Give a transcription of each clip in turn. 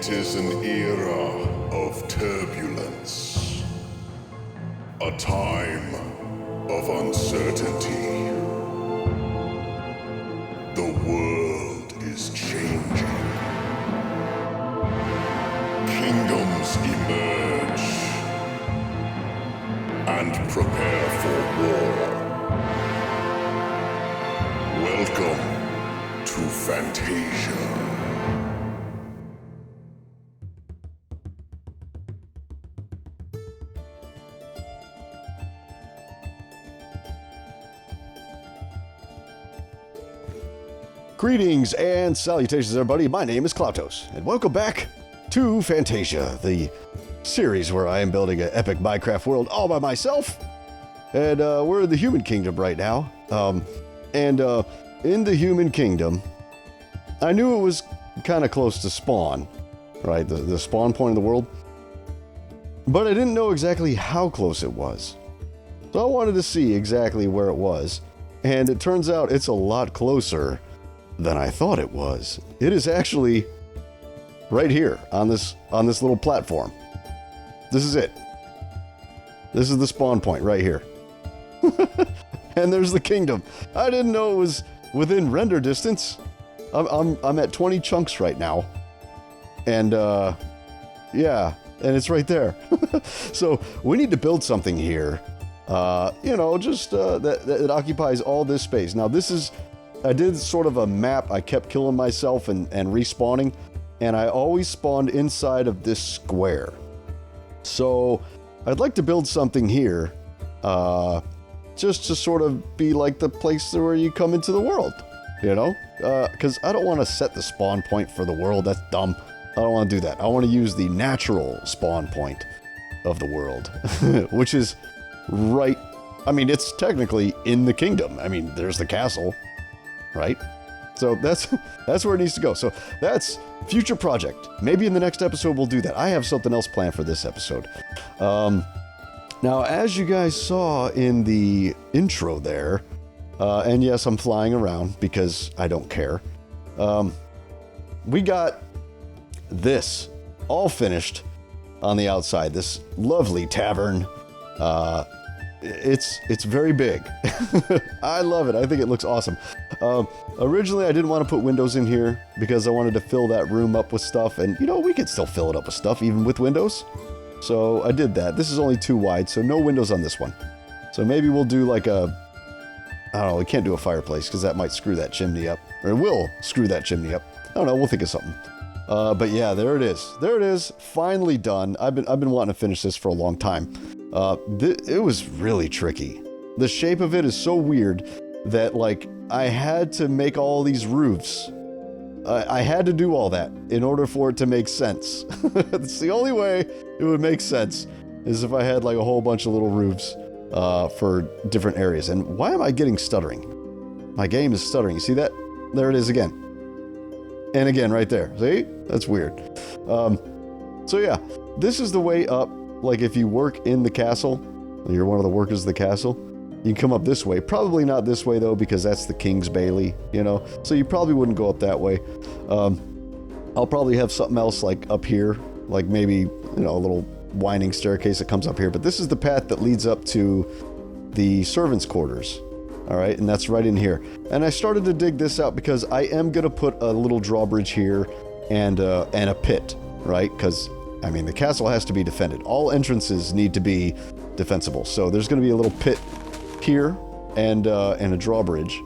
It is an era of turbulence, a time of uncertainty. The world is changing. Kingdoms emerge and prepare for war. Welcome to Fantasia. Greetings and salutations, everybody. My name is Klautos, and welcome back to Fantasia, the series where I am building an epic Minecraft world all by myself. And we're in the Human Kingdom right now. In the Human Kingdom, I knew it was kind of close to spawn, right? The spawn point of the world. But I didn't know exactly how close it was. So I wanted to see exactly where it was. And it turns out it's a lot closer than I thought it was. It is actually right here on this little platform. This is it. This is the spawn point right here. And there's the kingdom. I didn't know it was within render distance. I'm at 20 chunks right now. And yeah, and it's right there. So we need to build something here. Just that occupies all this space. Now I did sort of a map. I kept killing myself and respawning, and I always spawned inside of this square. So I'd like to build something here, just to sort of be like the place where you come into the world, because I don't want to set the spawn point for the world. That's dumb. I don't want to do that. I want to use the natural spawn point of the world, which is right. I mean, it's technically in the kingdom. I mean, there's the castle. Right? So that's where it needs to go. So that's future project. Maybe in the next episode we'll do that. I have something else planned for this episode. Now, as you guys saw in the intro there, and yes, I'm flying around because I don't care. We got this all finished on the outside. This lovely tavern. It's very big. I love it. I think it looks awesome. Originally, I didn't want to put windows in here because I wanted to fill that room up with stuff. And, we could still fill it up with stuff even with windows. So I did that. This is only 2 wide, so no windows on this one. So maybe we'll do like I don't know, we can't do a fireplace because that might screw that chimney up. Or it will screw that chimney up. I don't know, we'll think of something. But yeah, there it is. There it is. Finally done. I've been wanting to finish this for a long time. It was really tricky. The shape of it is so weird that, I had to make all these roofs. I had to do all that in order for it to make sense. It's the only way it would make sense is if I had, a whole bunch of little roofs for different areas. And why am I getting stuttering? My game is stuttering. You see that? There it is again. And again right there. See? That's weird. So yeah, this is the way up. If you work in the castle, you're one of the workers of the castle, you can come up this way. Probably not this way, though, because that's the King's Bailey, So you probably wouldn't go up that way. I'll probably have something else, up here. Maybe, a little winding staircase that comes up here. But this is the path that leads up to the servants' quarters. All right, and that's right in here. And I started to dig this out because I am going to put a little drawbridge here and a pit, right? Because the castle has to be defended. All entrances need to be defensible. So there's going to be a little pit here and a drawbridge.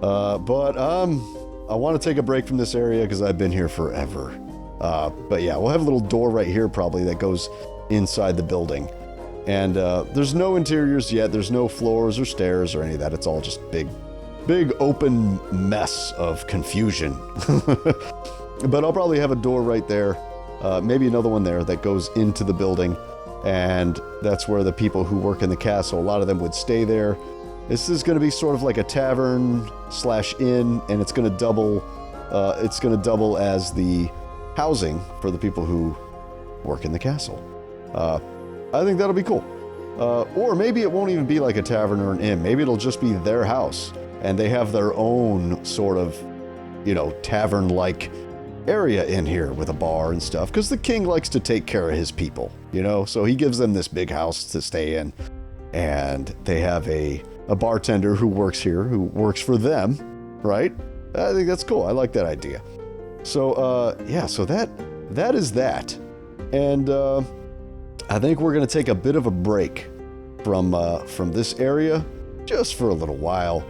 But I want to take a break from this area because I've been here forever. But yeah, we'll have a little door right here probably that goes inside the building. And there's no interiors yet. There's no floors or stairs or any of that. It's all just big open mess of confusion. But I'll probably have a door right there. Maybe another one there that goes into the building, and that's where the people who work in the castle, a lot of them would stay there. This is going to be sort of like a tavern/inn, and it's going to double. It's going to double as the housing for the people who work in the castle. I think that'll be cool. Or maybe it won't even be like a tavern or an inn. Maybe it'll just be their house, and they have their own sort of, tavern-like area in here with a bar and stuff, because the king likes to take care of his people, you know? So he gives them this big house to stay in, and they have a bartender who works here, who works for them, right? I think that's cool. I like that idea. So, yeah, so that is that. And I think we're going to take a bit of a break from this area just for a little while,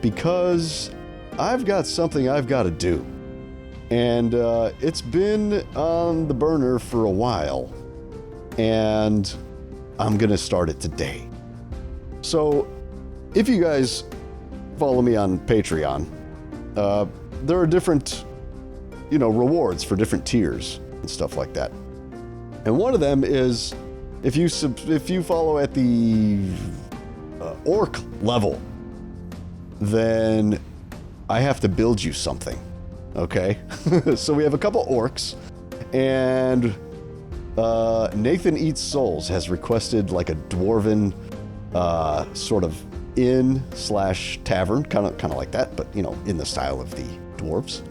because I've got something I've got to do. And it's been on the burner for a while, and I'm going to start it today. So if you guys follow me on Patreon, there are different, rewards for different tiers and stuff like that. And one of them is if you follow at the orc level, then I have to build you something. Okay, so we have a couple orcs, and Nathan Eats Souls has requested like a dwarven sort of inn/tavern, kind of like that, but in the style of the dwarves.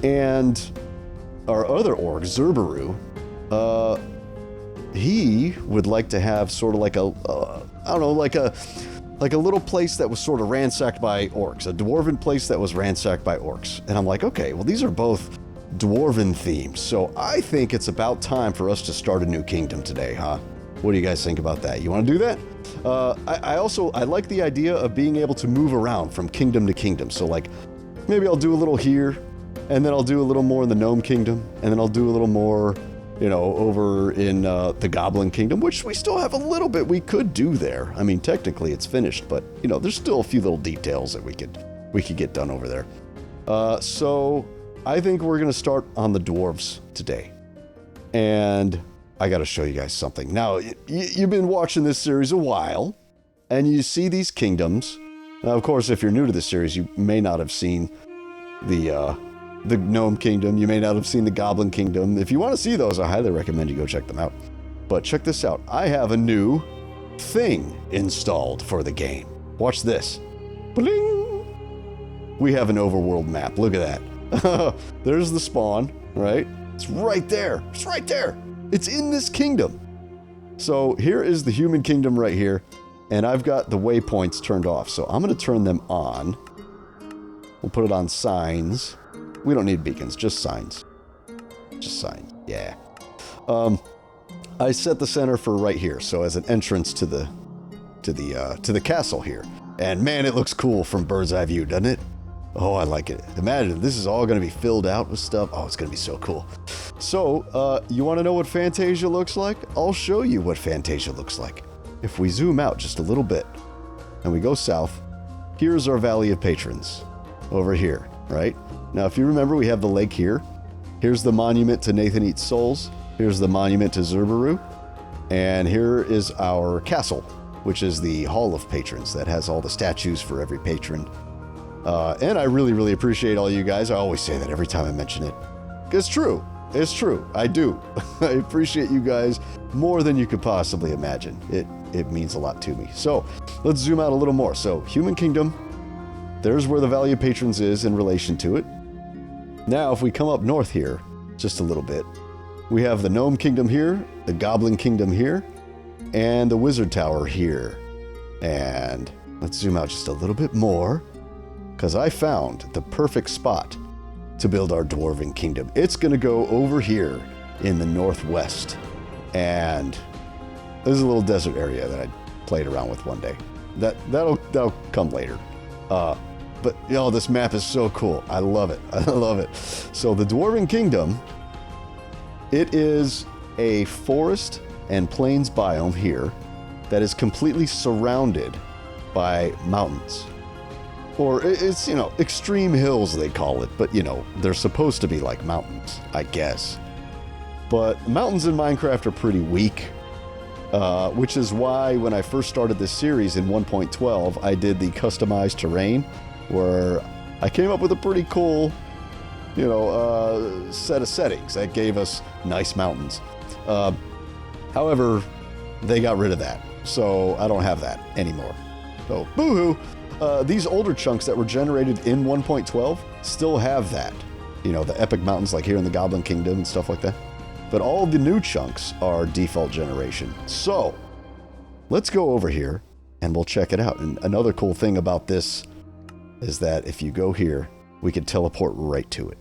And our other orc, Zerberu, he would like to have sort of like a little place that was sort of ransacked by orcs, a dwarven place that was ransacked by orcs. And I'm like, okay, well, these are both dwarven themes, so I think it's about time for us to start a new kingdom today, huh? What do you guys think about that? You want to do that? I like the idea of being able to move around from kingdom to kingdom. So like, maybe I'll do a little here, and then I'll do a little more in the gnome kingdom, and then I'll do a little more over in the Goblin Kingdom, which we still have a little bit we could do there. I mean, technically it's finished, but there's still a few little details that we could get done over there. So I think we're gonna start on the dwarves today, and I got to show you guys something. Now, you've been watching this series a while, and you see these kingdoms. Now, of course, if you're new to this series, you may not have seen the Gnome Kingdom. You may not have seen the Goblin Kingdom. If you want to see those, I highly recommend you go check them out. But check this out. I have a new thing installed for the game. Watch this. Bling! We have an overworld map. Look at that. There's the spawn, right? It's right there. It's right there. It's in this kingdom. So here is the human kingdom right here, and I've got the waypoints turned off. So I'm going to turn them on. We'll put it on signs. We don't need beacons, just signs. Just signs, yeah. I set the center for right here, so as an entrance to the castle here. And man, it looks cool from bird's eye view, doesn't it? Oh, I like it. Imagine this is all going to be filled out with stuff. Oh, it's going to be so cool. So, you want to know what Fantasia looks like? I'll show you what Fantasia looks like. If we zoom out just a little bit, and we go south, here's our Valley of Patrons. Over here, right? Now, if you remember, we have the lake here. Here's the monument to Nathan Eats Souls. Here's the monument to Zerberu. And here is our castle, which is the Hall of Patrons that has all the statues for every patron. And I really, really appreciate all you guys. I always say that every time I mention it. It's true. It's true. I do. I appreciate you guys more than you could possibly imagine. It means a lot to me. So let's zoom out a little more. So Human Kingdom, there's where the Valley of Patrons is in relation to it. Now, if we come up north here, just a little bit, we have the Gnome Kingdom here, the Goblin Kingdom here, and the Wizard Tower here. And let's zoom out just a little bit more, because I found the perfect spot to build our Dwarven Kingdom. It's going to go over here in the northwest. And there's a little desert area that I played around with one day. That'll come later. But this map is so cool. I love it. I love it. So the Dwarven Kingdom, it is a forest and plains biome here that is completely surrounded by mountains. Or it's, extreme hills they call it, but they're supposed to be like mountains, I guess. But mountains in Minecraft are pretty weak, which is why when I first started this series in 1.12, I did the customized terrain, where I came up with a pretty cool, set of settings that gave us nice mountains. However, they got rid of that, so I don't have that anymore. So, boo-hoo! These older chunks that were generated in 1.12 still have that. you know, the epic mountains like here in the Goblin Kingdom and stuff like that. But all the new chunks are default generation. So, let's go over here and we'll check it out. And another cool thing about this is that if you go here, we can teleport right to it.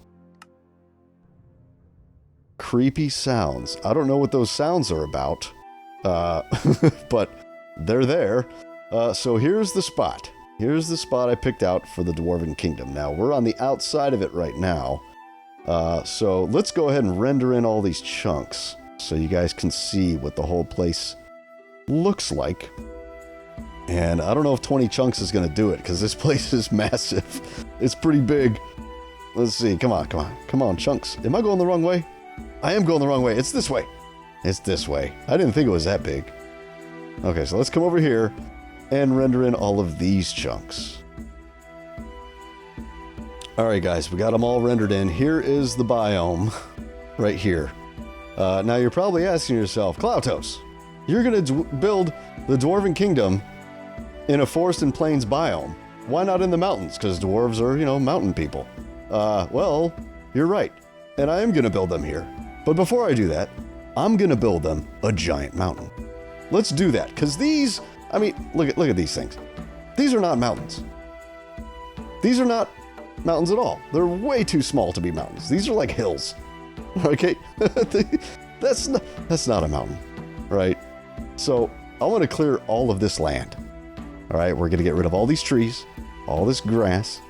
Creepy sounds. I don't know what those sounds are about, but they're there. So here's the spot. Here's the spot I picked out for the Dwarven Kingdom. Now, we're on the outside of it right now. So let's go ahead and render in all these chunks so you guys can see what the whole place looks like. And I don't know if 20 chunks is going to do it because this place is massive. It's pretty big. Let's see. Come on, come on. Come on, chunks. Am I going the wrong way? I am going the wrong way. It's this way. It's this way. I didn't think it was that big. Okay, so let's come over here and render in all of these chunks. Alright guys, we got them all rendered in. Here is the biome right here. Now you're probably asking yourself, Klautos, you're going to build the Dwarven Kingdom in a forest and plains biome. Why not in the mountains? Because dwarves are, you know, mountain people. Well, you're right. And I am going to build them here. But before I do that, I'm going to build them a giant mountain. Let's do that. Because these, I mean, look at these things. These are not mountains. These are not mountains at all. They're way too small to be mountains. These are like hills. Okay? That's not a mountain. Right? So I want to clear all of this land. All right? We're going to get rid of all these trees, all this grass.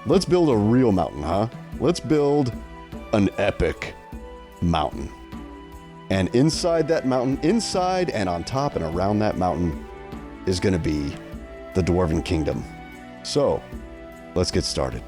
Let's build a real mountain, huh? Let's build an epic mountain. And inside that mountain, inside and on top and around that mountain is going to be the Dwarven Kingdom. So, let's get started.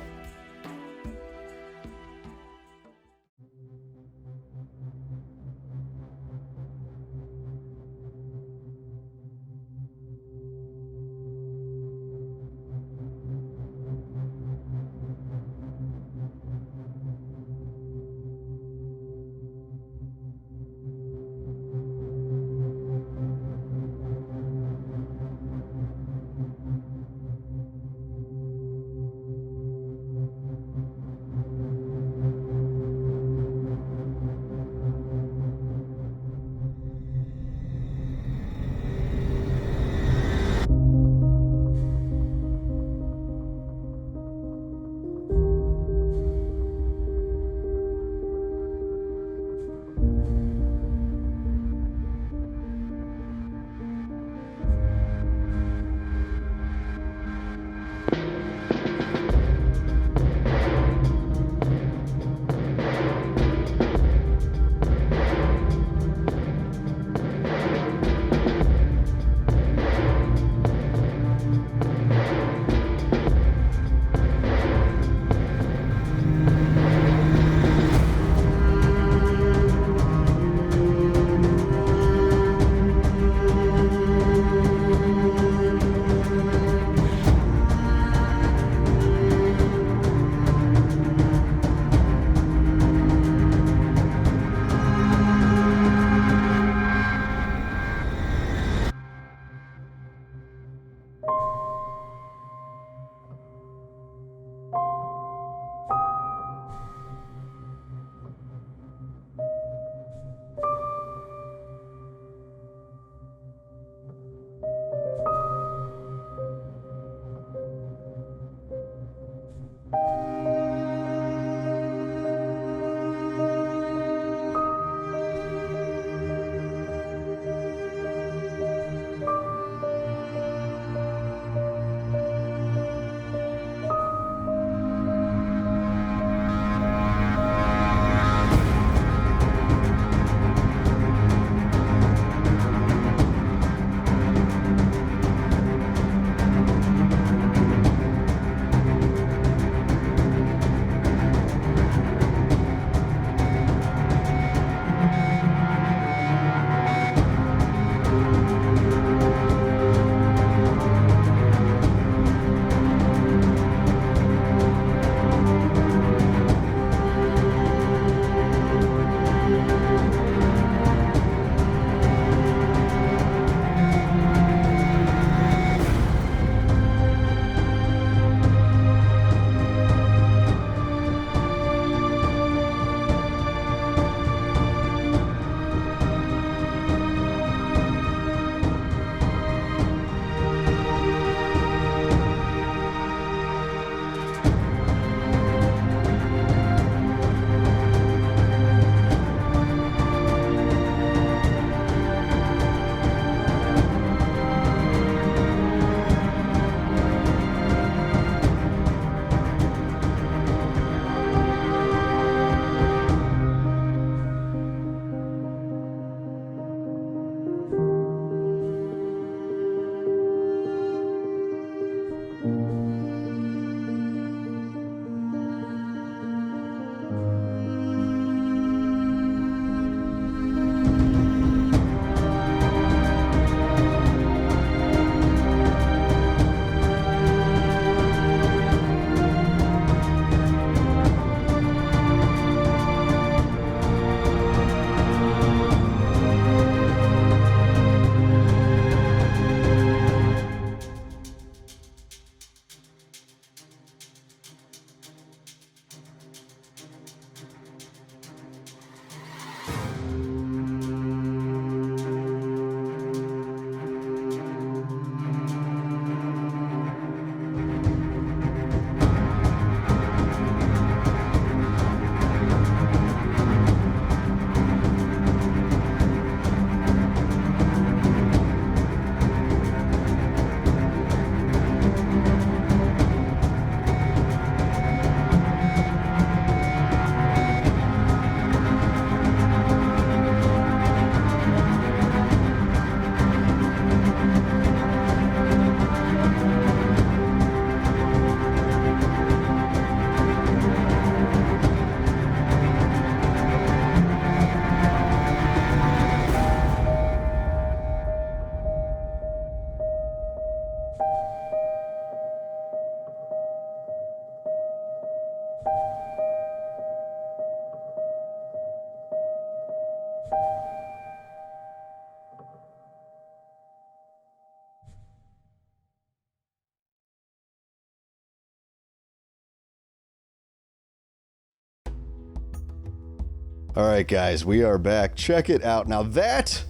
All right, guys, we are back. Check it out. Now that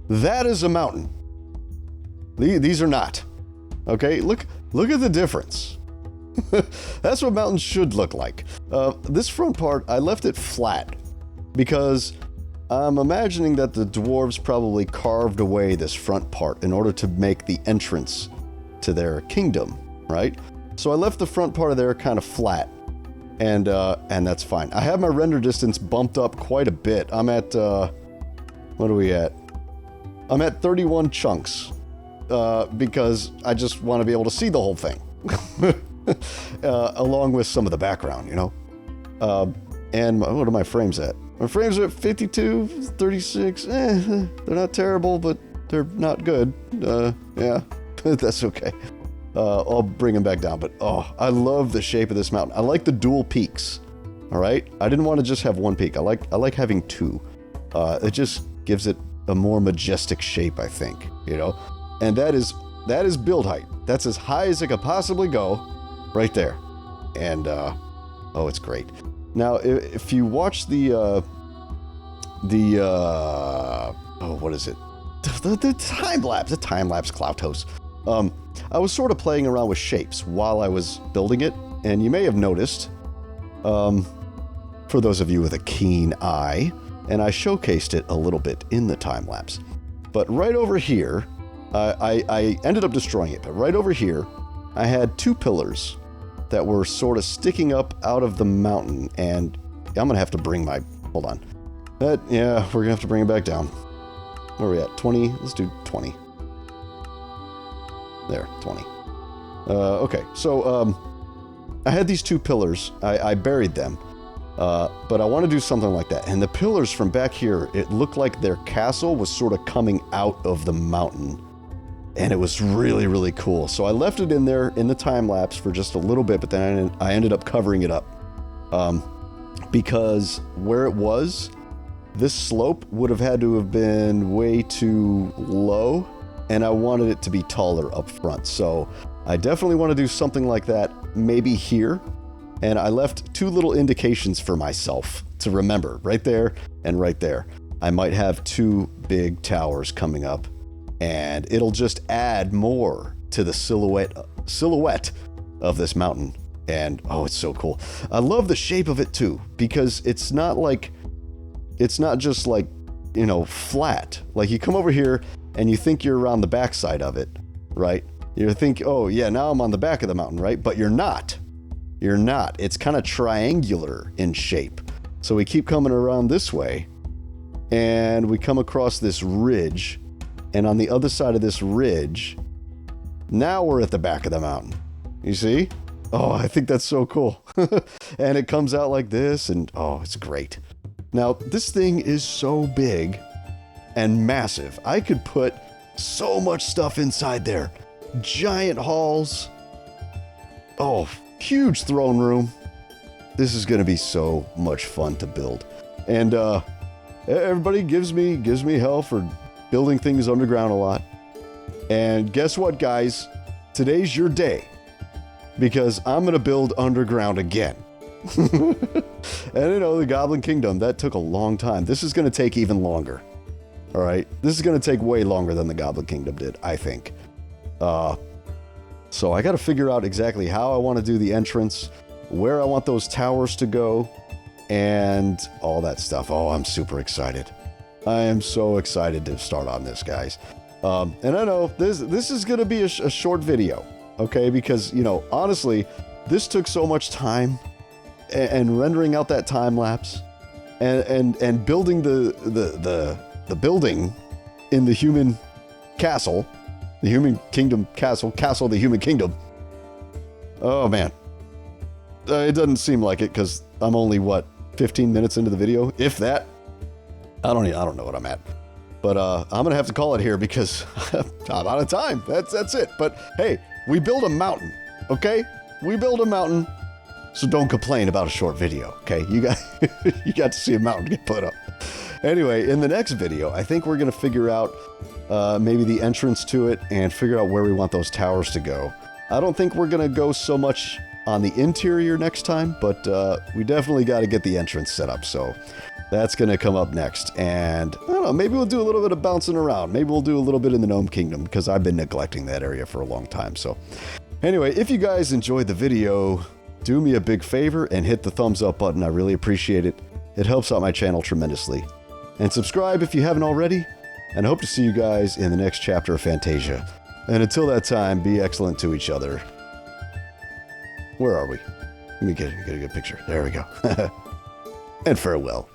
is a mountain. These are not. Okay, look at the difference. That's what mountains should look like. This front part, I left it flat because I'm imagining that the dwarves probably carved away this front part in order to make the entrance to their kingdom, right? So I left the front part of there kind of flat. And that's fine. I have my render distance bumped up quite a bit. I'm at, what are we at? I'm at 31 chunks, because I just want to be able to see the whole thing. Along with some of the background, you know? And what are my frames at? My frames are at 52, 36, they're not terrible, but they're not good. Yeah, that's okay. I'll bring them back down, but oh, I love the shape of this mountain. I like the dual peaks. All right, I didn't want to just have one peak. I like having two. It just gives it a more majestic shape, I think. You know, and that is build height. That's as high as it could possibly go, right there. And oh, it's great. Now, if you watch the oh, what is it? The time lapse, Cloutos. I was sort of playing around with shapes while I was building it, and you may have noticed, for those of you with a keen eye, and I showcased it a little bit in the time lapse. But right over here, I ended up destroying it, but right over here, I had two pillars that were sort of sticking up out of the mountain, and I'm gonna have to bring my, hold on. Yeah, we're gonna have to bring it back down. Where are we at? 20? Let's do 20. There, 20. Okay, so I had these two pillars. I buried them, but I want to do something like that. And the pillars from back here, it looked like their castle was sort of coming out of the mountain. And it was really, really cool. So I left it in there in the time lapse for just a little bit, but then I ended up covering it up. Because where it was, this slope would have had to have been way too low, and I wanted it to be taller up front. So I definitely want to do something like that, maybe here. And I left two little indications for myself to remember, right there and right there. I might have two big towers coming up, and it'll just add more to the silhouette of this mountain. And oh, it's so cool. I love the shape of it too, because it's not just like, you know, flat. Like you come over here and you think you're around the backside of it, right? You think, oh yeah, now I'm on the back of the mountain, right? But you're not. You're not. It's kind of triangular in shape. So we keep coming around this way, and we come across this ridge, and on the other side of this ridge, now we're at the back of the mountain. You see? Oh, I think that's so cool. And it comes out like this, and oh, it's great. Now, this thing is so big and massive. I could put so much stuff inside there. Giant halls. Oh, huge throne room. This is going to be so much fun to build. And everybody gives me hell for building things underground a lot. And guess what, guys? Today's your day, because I'm going to build underground again. And you know, the Goblin Kingdom, that took a long time. This is going to take even longer. All right, this is going to take way longer than the Goblin Kingdom did, I think. So I got to figure out exactly how I want to do the entrance, where I want those towers to go, and all that stuff. Oh, I'm super excited. I am so excited to start on this, guys. And I know this is going to be a short video, okay? Because, you know, honestly, this took so much time, and rendering out that time lapse, and building the building in the human castle, the human kingdom castle the human kingdom. Oh man, it doesn't seem like it, because I'm only what, 15 minutes into the video, if that. I don't know what I'm at, but I'm gonna have to call it here because I'm out of time. That's it. But hey, we build a mountain, okay? We build a mountain. So don't complain about a short video, okay? You got to see a mountain get put up. Anyway, in the next video, I think we're going to figure out maybe the entrance to it and figure out where we want those towers to go. I don't think we're going to go so much on the interior next time, but we definitely got to get the entrance set up, so that's going to come up next. And I don't know, maybe we'll do a little bit of bouncing around. Maybe we'll do a little bit in the Gnome Kingdom, because I've been neglecting that area for a long time. So anyway, if you guys enjoyed the video, do me a big favor and hit the thumbs up button. I really appreciate it. It helps out my channel tremendously. And subscribe if you haven't already, and I hope to see you guys in the next chapter of Fantasia. And until that time, be excellent to each other. Where are we? Let me get a good picture. There we go. And farewell.